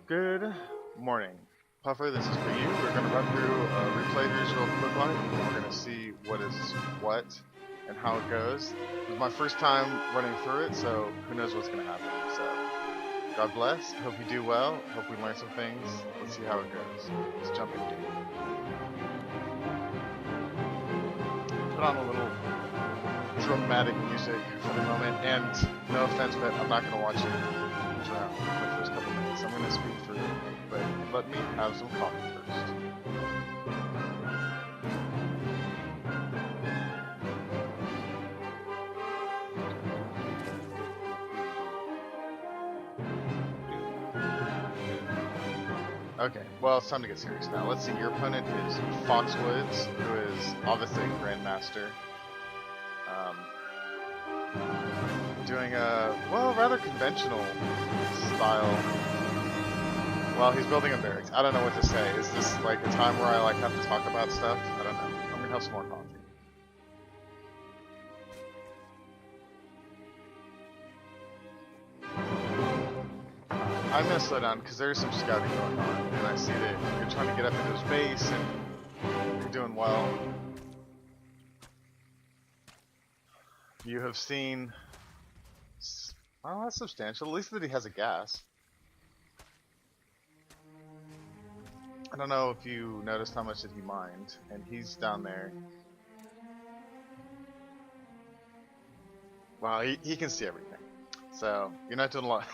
Good morning. Puffer, this is for you. We're going to run through replayers real quick on it, and we're going to see what is what and how it goes. It was my first time running through it, so who knows what's going to happen. So, God bless. Hope you do well. Hope we learn some things. Let's see how it goes. Let's jump into it. Put on a little dramatic music for the moment, and no offense, but I'm not going to watch it drown for the first couple minutes. I'm going to speed through it, but let me have some coffee first. Okay, well, it's time to get serious now. Let's see, your opponent is Foxwoods, who is obviously a Grandmaster. Doing a, well, rather conventional style. Well, he's building a barracks. I don't know what to say. Is this like a time where I like have to talk about stuff? I don't know. I'm gonna have some more coffee. I'm gonna slow down because there's some scouting going on, and I see that you're trying to get up into his base, and you're doing well. You have seen, well, that's substantial. At least that he has a gas. I don't know if you noticed how much that he mined, and he's down there. Wow, he can see everything. So you're not doing a lot,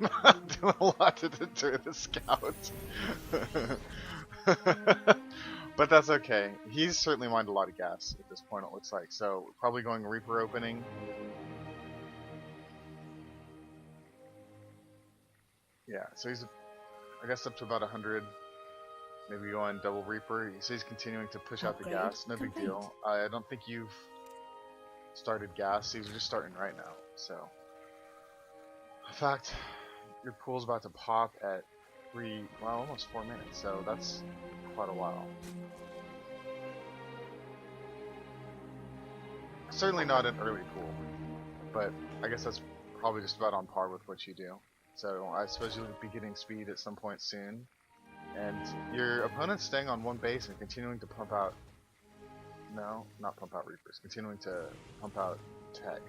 not doing a lot to deter the scout. But that's okay. He's certainly mined a lot of gas at this point, it looks like. So probably going Reaper opening. Yeah, so he's, I guess, up to about 100. Maybe going double Reaper. So he's continuing to push out the gas. No big deal. I don't think you've started gas. He's just starting right now. So, in fact, your pool's about to pop at almost 4 minutes. So that's quite a while. Certainly not an early pool, but I guess that's probably just about on par with what you do. So I suppose you'll be getting speed at some point soon. And your opponent's staying on one base and continuing to pump out... No, not pump out Reapers. Continuing to pump out tech.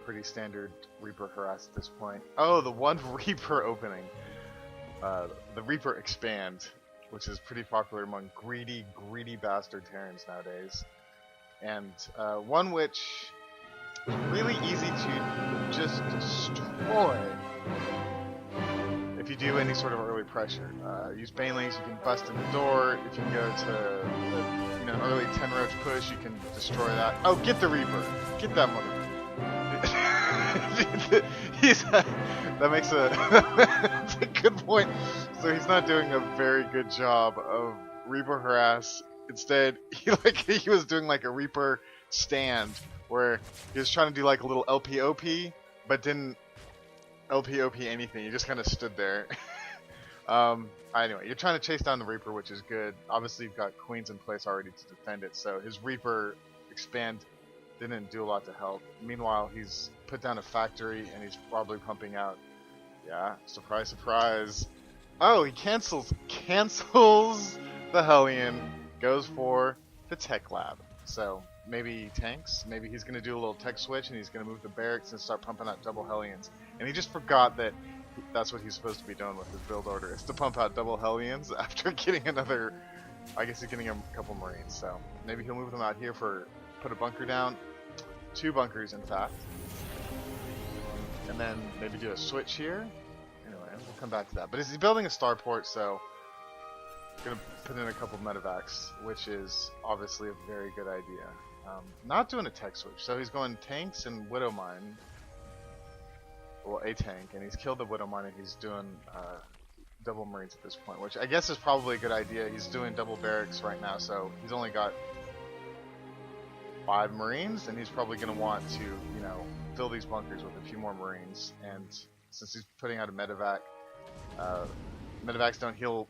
Pretty standard Reaper harass at this point. Oh, the one Reaper opening. The Reaper Expand, which is pretty popular among greedy bastard Terrans nowadays. And one which is really easy to just destroy if you do any sort of early pressure. Use Banelings, you can bust in the door. If you go to an early 10 roach push, you can destroy that. Oh, get the Reaper! Get that mother. That makes that's a good point. So he's not doing a very good job of Reaper harass. Instead, he was doing like a Reaper stand where he was trying to do like a little LPOP, but didn't LPOP anything. He just kind of stood there. Anyway, you're trying to chase down the Reaper, which is good. Obviously, you've got queens in place already to defend it, so his Reaper expand didn't do a lot to help. Meanwhile, he's put down a factory, and he's probably pumping out. Yeah, surprise, surprise. Oh, he cancels the Hellion, goes for the tech lab. So maybe tanks. Maybe he's going to do a little tech switch, and he's going to move the barracks and start pumping out double Hellions. And he just forgot that that's what he's supposed to be doing with his build order, is to pump out double Hellions after getting another, I guess he's getting a couple Marines, so maybe he'll move them out here for, put a bunker down, 2 bunkers in fact, and then maybe do a switch here. Anyway, we'll come back to that. But he's building a starport, so gonna put in a couple medevacs, which is obviously a very good idea. Not doing a tech switch, so he's going tanks and Widow Mine. Well, a tank, and he's killed the Widow Mine, and he's doing double Marines at this point, which I guess is probably a good idea. He's doing double barracks right now, so he's only got 5 Marines, and he's probably going to want to, fill these bunkers with a few more Marines. And since he's putting out a medevac, medevacs don't heal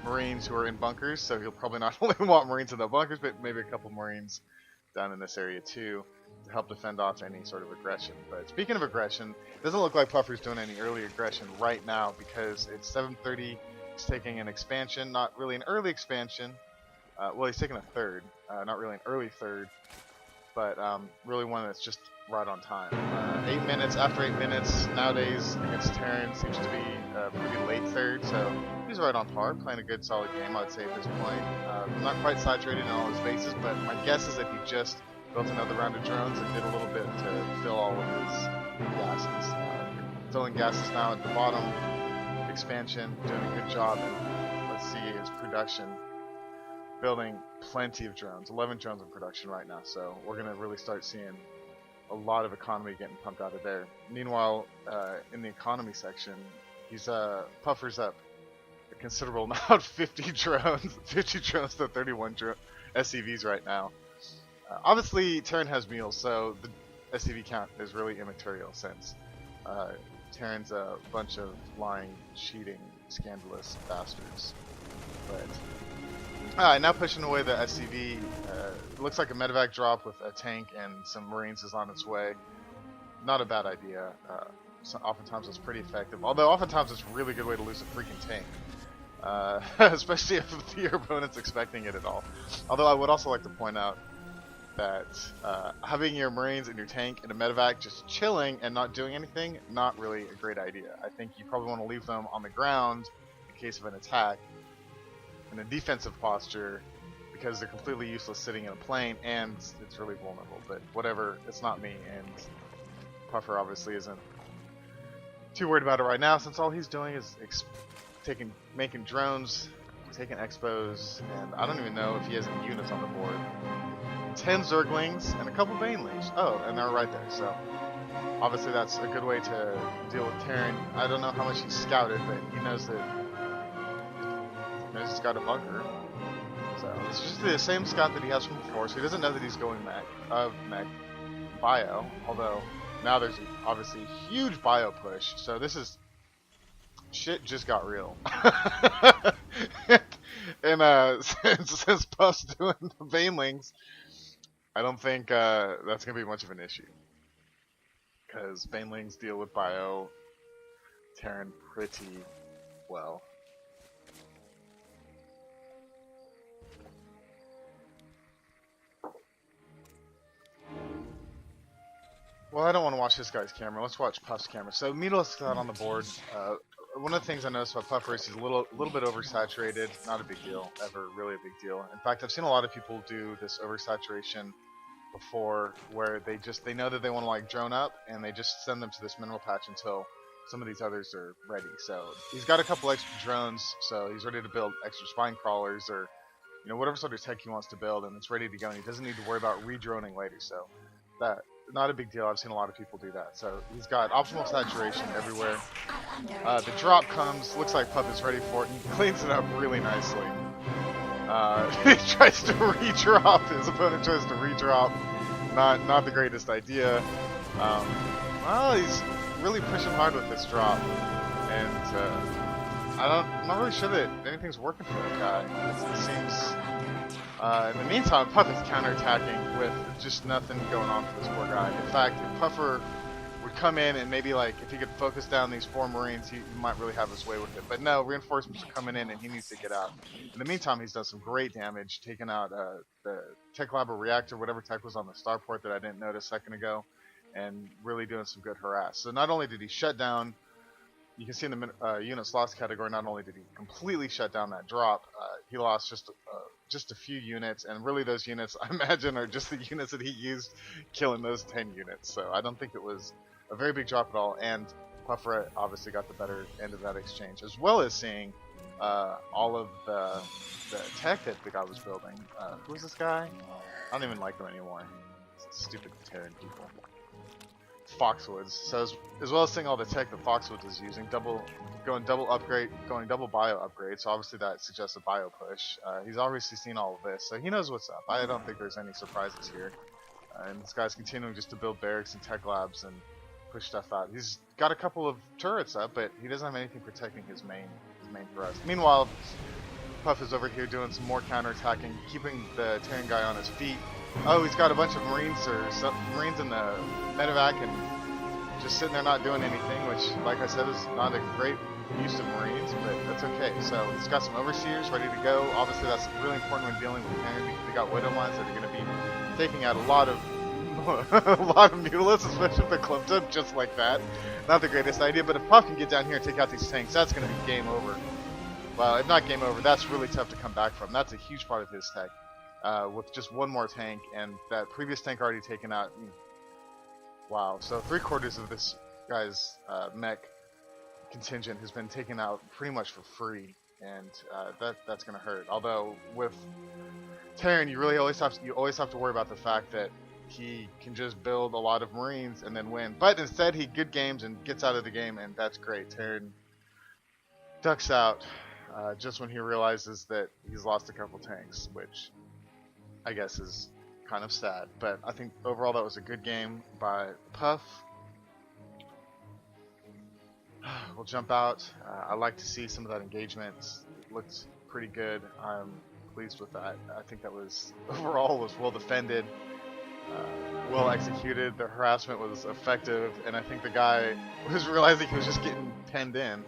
Marines who are in bunkers, so he'll probably not only want Marines in the bunkers, but maybe a couple Marines down in this area too, to help defend off any sort of aggression. But speaking of aggression, it doesn't look like Puffer's doing any early aggression right now because it's 7:30. He's taking an expansion, not really an early expansion. Well, he's taking a third, not really an early third, but really one that's just right on time. 8 minutes, after 8 minutes, nowadays against Terran seems to be a pretty late third, so he's right on par, playing a good solid game, I'd say at this point. Not quite saturated in all his bases, but my guess is that he just built another round of drones and did a little bit to fill all of his gases. Filling gases now at the bottom, expansion, doing a good job, and let's see his production. Building plenty of drones, 11 drones in production right now, so we're going to really start seeing a lot of economy getting pumped out of there. Meanwhile, in the economy section, he's Puffer's up a considerable amount, 50 drones to 31 SCVs right now. Obviously, Terran has mules, so the SCV count is really immaterial since Terran's a bunch of lying, cheating, scandalous bastards. But now pushing away the SCV, looks like a medevac drop with a tank and some Marines is on its way. Not a bad idea. So oftentimes it's pretty effective, although oftentimes it's a really good way to lose a freaking tank. Especially if your opponent's expecting it at all. Although I would also like to point out that having your Marines and your tank and a medevac just chilling and not doing anything, not really a great idea. I think you probably want to leave them on the ground in case of an attack in a defensive posture because they're completely useless sitting in a plane and it's really vulnerable. But whatever, it's not me, and Puffer obviously isn't too worried about it right now since all he's doing is making drones, taking expos, and I don't even know if he has any units on the board. 10 Zerglings and a couple Banelings. Oh, and they're right there, so obviously that's a good way to deal with Terran. I don't know how much he's scouted, but he knows that he's got a bunker. So it's just the same scout that he has from before, so he doesn't know that he's going mech bio, although now there's obviously a huge bio push, so this is shit just got real. And since Puff's doing the Banelings, I don't think that's going to be much of an issue. Because Banelings deal with bio Terran pretty well. Well, I don't want to watch this guy's camera. Let's watch Puff's camera. So, Meatless got on the board. One of the things I noticed about Puffer is he's a little bit oversaturated. Not a big deal, ever really a big deal. In fact, I've seen a lot of people do this oversaturation before, where they know that they want to like drone up, and they just send them to this mineral patch until some of these others are ready. So he's got a couple extra drones, so he's ready to build extra spine crawlers or whatever sort of tech he wants to build, and it's ready to go. And he doesn't need to worry about redroning later. So that. Not a big deal. I've seen a lot of people do that. So he's got optimal saturation everywhere. The drop comes. Looks like Puff is ready for it. And he cleans it up really nicely. He tries to redrop. His opponent tries to redrop. Not the greatest idea. Well, he's really pushing hard with this drop. And I'm not really sure that anything's working for that guy. It seems... in the meantime, Puff is counterattacking with just nothing going on for this poor guy. In fact, if Puffer would come in and maybe if he could focus down these 4 Marines, he might really have his way with it. But no, reinforcements are coming in and he needs to get out. In the meantime, he's done some great damage, taking out the Tech Lab or Reactor, whatever tech was on the starport that I didn't notice a second ago, and really doing some good harass. So not only did he shut down, you can see in the units lost category, not only did he completely shut down that drop, he lost just a few units, and really those units, I imagine, are just the units that he used killing those 10 units. So I don't think it was a very big drop at all, and Puffer obviously got the better end of that exchange, as well as seeing all of the tech that the guy was building. Who is this guy? I don't even like him anymore. Stupid Terran people. Foxwoods. So as well as seeing all the tech that Foxwoods is using, going double bio upgrade, so obviously that suggests a bio push. He's obviously seen all of this, so he knows what's up. I don't think there's any surprises here. And this guy's continuing just to build barracks and tech labs and push stuff out. He's got a couple of turrets up, but he doesn't have anything protecting his main thrust. Meanwhile, Puff is over here doing some more counterattacking, keeping the Terran guy on his feet. Oh, he's got a bunch of Marines or some Marines in the medevac and just sitting there not doing anything, which, like I said, is not a great use of Marines, but that's okay. So he's got some overseers ready to go. Obviously, that's really important when dealing with Terran because they got widow lines that are going to be taking out a lot of a lot of mulas, especially if they're clumped up just like that. Not the greatest idea, but if Puff can get down here and take out these tanks, that's going to be game over. Well, if not game over, that's really tough to come back from. That's a huge part of his tech. With just one more tank, and that previous tank already taken out. Wow, so 3/4 of this guy's mech contingent has been taken out pretty much for free, and that's gonna hurt. Although with Terran, you really always have to worry about the fact that he can just build a lot of Marines and then win. But instead, he good games and gets out of the game, and that's great. Terran ducks out just when he realizes that he's lost a couple tanks, which I guess is kind of sad. But I think overall that was a good game by Puff. We'll jump out. I like to see some of that engagement. It looked pretty good. I'm pleased with that. I think that was overall was well defended, well executed. The harassment was effective, and I think the guy was realizing he was just getting penned in.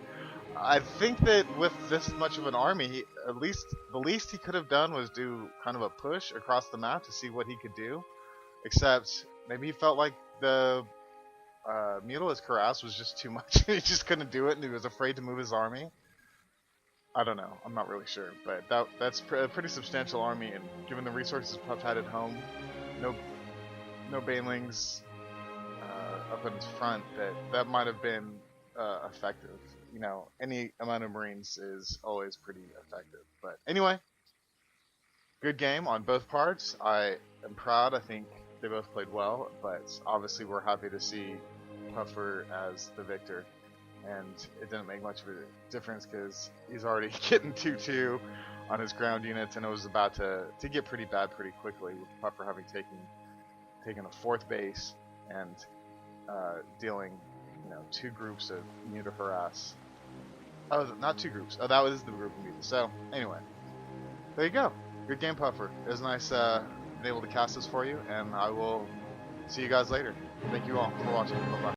I think that with this much of an army, at least the least he could have done was do kind of a push across the map to see what he could do. Except maybe he felt like the Mutila's Cuirass was just too much. He just couldn't do it, and he was afraid to move his army. I don't know. I'm not really sure, but that's a pretty substantial army, and given the resources Puff had at home, no banelings up in his front, that might have been effective. You know, any amount of Marines is always pretty effective. But anyway, good game on both parts. I am proud. I think they both played well, but obviously we're happy to see Puffer as the victor. And it didn't make much of a difference because he's already getting 2-2 on his ground units, and it was about to get pretty bad pretty quickly with Puffer having taken a fourth base and dealing, two groups of Muta harass. Oh, not two groups. Oh, that was the group of Muta. So anyway, there you go. Good game, Puffer. It was nice being able to cast this for you, and I will see you guys later. Thank you all for watching. Bye bye.